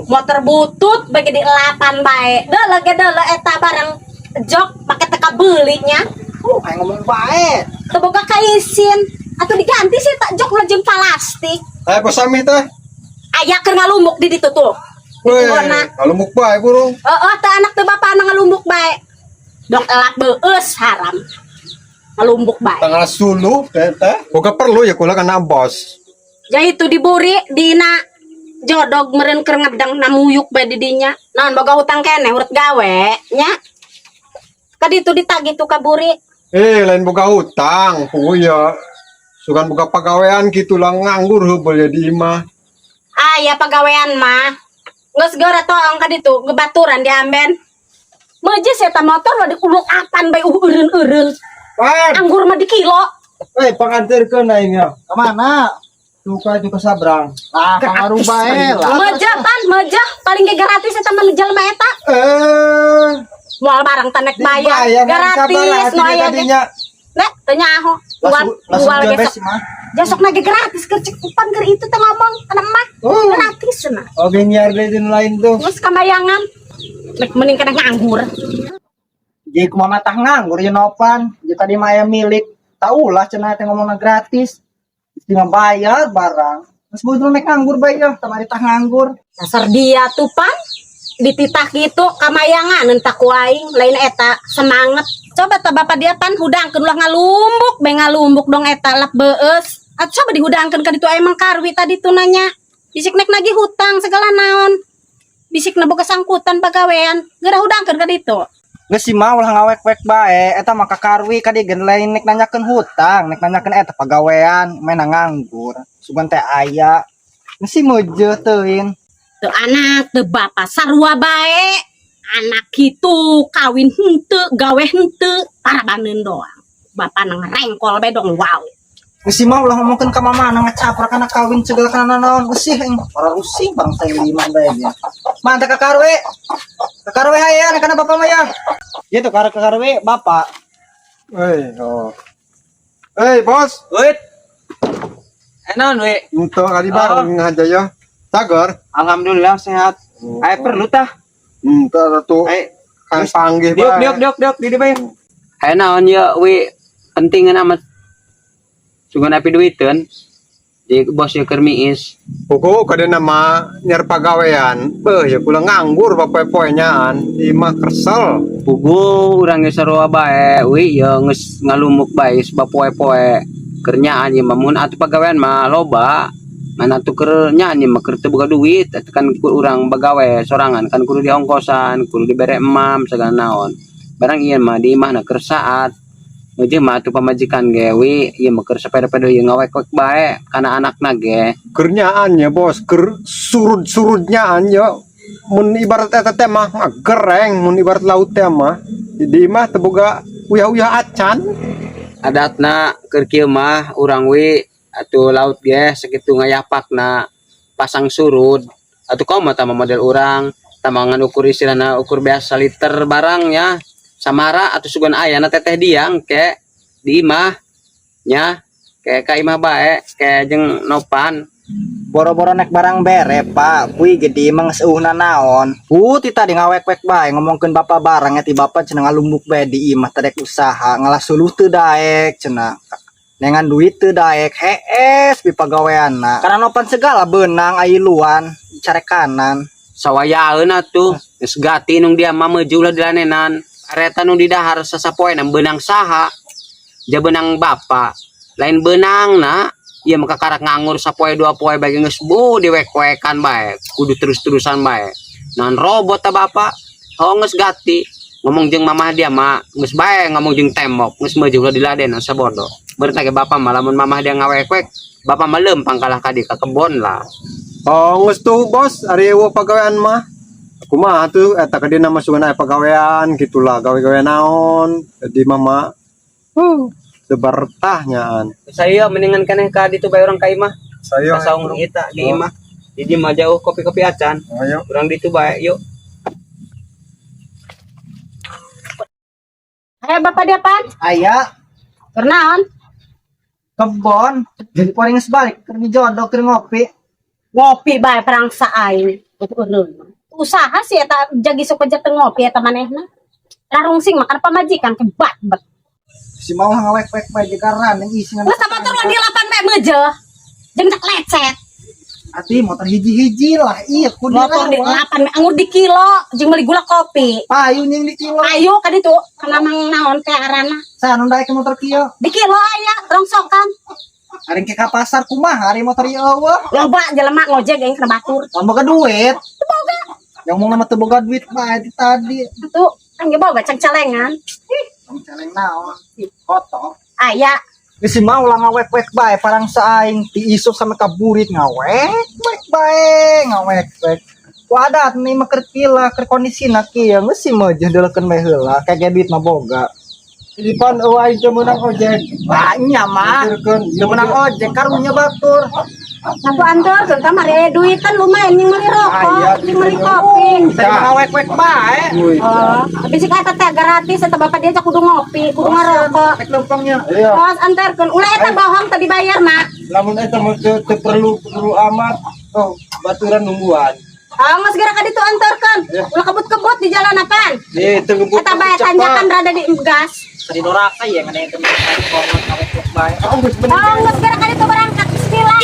motor butut bagi di 8 bae. Deuleuh ge deuleuh eta barang jok make teka beulinya. Kayak ngomong baik. Teu boga kaisin. Atuh diganti sih tak jok jeung plastik. Bos Sami teh. Aya keur ngalumuk di ditu tuh. Weh, ngalumuk bae burung. Teu anak teu bapana ngalumuk bae. Dok elak beueus haram. Ngalumuk bae. Tanggal sulu teh. Boga perlu ya kula kana bos. Jadi itu diburi dina jodog meureun keur ngedang namuyuk bae di dinya. Naon boga hutang keneh urut gawe nya. Ka ditu ditagih tuh ka buri. Lain boga hutang, ya. Sugan boga pagawean kitu lah nganggur heubeul ya di imah. Aya pagawean mah. Geus geura toong ka ditu gebaturan diamben. Meujeuh eta motor mah diuluk apan bae eureun-eureun. Anggur mah di kilo. Panganterkeun aing ya. Ka mana? Tuka itu sabrang. Pengaruh bae lah. Meujeuh paling ge gratis eta mah jelema eta. Moal barang tanek bayar gratis no aya ge. Nek teu nyaho. Jual besok. Besok lagi gratis keur cek upan keur itu teh ngomong kana mah. Gratis cenah. Oke nyiar deui lain tuh. Geus kambayangan. Nek mending kana nganggur. Jadi kumaha tah nganggur ye nopan. Jadi tadi mah aya milik. Taulah cenah teh ngomongna gratis. Mesti mah bayar barang. Geus beudul nek nganggur bae ya, tamari tah nganggur. Dasar dia tuh pan dititah gitu kamayangan entak ku aing lain eta semangat. Coba teh bapak dia pan hudangkeun ulah ngalumbuk dong eta lap beueus. Coba dihudangkeun ka ditu emang karwi tadi tuh nanya. Bisik nek nagih hutang segala naon. Bisik na boga sangkutan pagawean, geura hudangkeun ka ditu. Geus si mah ulah ngawek-wek bae, eta mah kakarwi ka dieu lain nek nanyakeun hutang, nek nanyakeun eta pagawean, main nganggur. Sugan teh aya. Geus si meujeuh teuing. Teu anak teu bapa sarua bae. Anak kitu kawin henteu, gawe henteu, parabaneun doang. Bapana ngerengkol bae dong wow. Geus si mah ulah ngomongkeun ka mamana ngacaprak kana kawin segala kana naon geus sih ora rusing bangsa lima bae dia. Mantap kakarwe. Kakarwe hayang kana bapak mah ya. Gitu kakarwe bapak. Bos. Wait. Enon we. Untuk kali bareng aja ya. Sagar. Alhamdulillah sehat. Aya perlu tah. Tuh. Kan panggih bae. Diok di bae. Aya naon ya we pentingan amat. Sugan api duiteun. Di bos ya keur miis. Pokok kada nama nyar pagawean. Ya kula nganggur bapoe-poe nyaan. Di mah kesel. Pugu urang geus sarua bae, we ya geus ngalumuk bae sebab poe-poe kerjaan ieu mah mun atuh pagawean mah loba. Mana atuh keur nyaan ieu mah keur teu boga duit, kan urang bagawe sorangan kan kudu diongkosan, kudu dibere emam segala naon. Barang ieu mah di imahna keur saat. Jadi mah atuh pamajikan ge we ieu mah keur sapeda-peda ieu ngawek-wek bae kana anakna ge. Keur nyaan ya bos, keur surud-surud nyaan ya. Mun ibarat eta teh mah gereng, mun ibarat laut teh mah. Jadi mah teu boga uyah-uyah acan. Adatna keur kieu mah urang we atuh laut ge sakitu ngayapakna pasang surud. Atuh komo tah model urang tamangan ukur istilahna ukur biasa liter barang ya. Samara atuh sugan ayana teteh diang ke di imah nya ke ka imah bae ke jeung nopan. Boro-boro nek barang bere pak, kui gede emang seuhna naon. Tita di ngawek-wek bae ngomongkeun bapak barang ti bapak cenah ngalumbuk bae di imah tadek usaha ngalasuluh teu daek cenah. Nengan duit teu daek hees pipagaweanna. Karena nopan segala beunang ailuan carek kanan. Sawayaeun atuh geus gati nung dia mah meuju ulah dilanenan. Areta nu di dahar sasapoena beunang saha? Ja beunang bapa. Lain beunangna ieu mah kakarak nganggur sapoe dua poe bagi geus diwek-wekan bae, kudu terus-terusan bae. Naon robot ta bapa? Geus gati. Ngomong jeung mamah dia mah geus bae ngomong jeung tembok, geus meuju ulah diladen sabodo. Beurna ge bapa mah lamun mamah dia ngawek-wek, bapa mah leumpang kalah ka ka kebon lah. Geus tuh bos, ari eueuh pagawean mah. Kumaha tuh eta kadina mah sugan aya pagawean gitulah gawe-gawe naon. Jadi mama sebar tah nyaan. Saya mendingan keneh ka ditu bae urang ka imah. Saya saung kita di imah. Jadi mah jauh kopi-kopi acan. Ayo. Urang ditu bae yuk. Aya bapak dia pan? Aya Keur naon? kebon. Jadi poring geus balik keur di jodoh keur ngopi. Ngopi bae perang saing. Usaha sih eta jagi sok kerja teu ngopi eta manehna. Larung sing makan pamajikan kebat bet. Si mau ngawek-wek bae jekaran yang isi Wes sama turun di 8 bae meuje. Jeung cek lecet. ati motor hiji-hiji lah iya kudu Motor di 8 bae anggur di kilo jeung beli gula kopi. payu yang di kilo Ayo ka ditu kana mang naon teh arana. sana daek ke motor kieu Di kilo aya rongsokan. hari ke ka pasar kumaha hari motor ieu eueuh Loba jelema ngojek yang kena batur. lamun boga duit yang mau nama teu boga duit mah di tadi Tuh, kan ge boga ceng celengan. celeng naon foto Aya. Geus mau lah ngawek-wek bae parang saing ti isu sama kaburit ngawek-wek bae ngawek-wek ku adat nih mah keur kila keur kondisina kieu geus si meujeun deuleukeun bae heula kage duit mah boga Ipan euy teu meunang ojek. banyak mah teu menang ojek karunya batur Aku antar ke kamar ya duitan lumayan yang beli rokok, yang beli kopi. kita ngawek-wek bae Woi. Oh, habis itu kata teh gratis atau bapak dia cak kudu ngopi, kudu ngarokok. nek lempangnya Iya. Terus antarkeun, ulah eta bohong tadi bayar nak. Lamun eta mah teu perlu amat. Oh, baturan nungguan. Ah, mas gerak ka ditu antarkeun. Ulah kebut-kebut di jalan apaan? Teu ngebut. Eta bae tanjakan rada di gas. di doraka ya ngene teu ngawek-wek bae Oh, geus Oh, mas gerak ka ditu berangkat bismillah.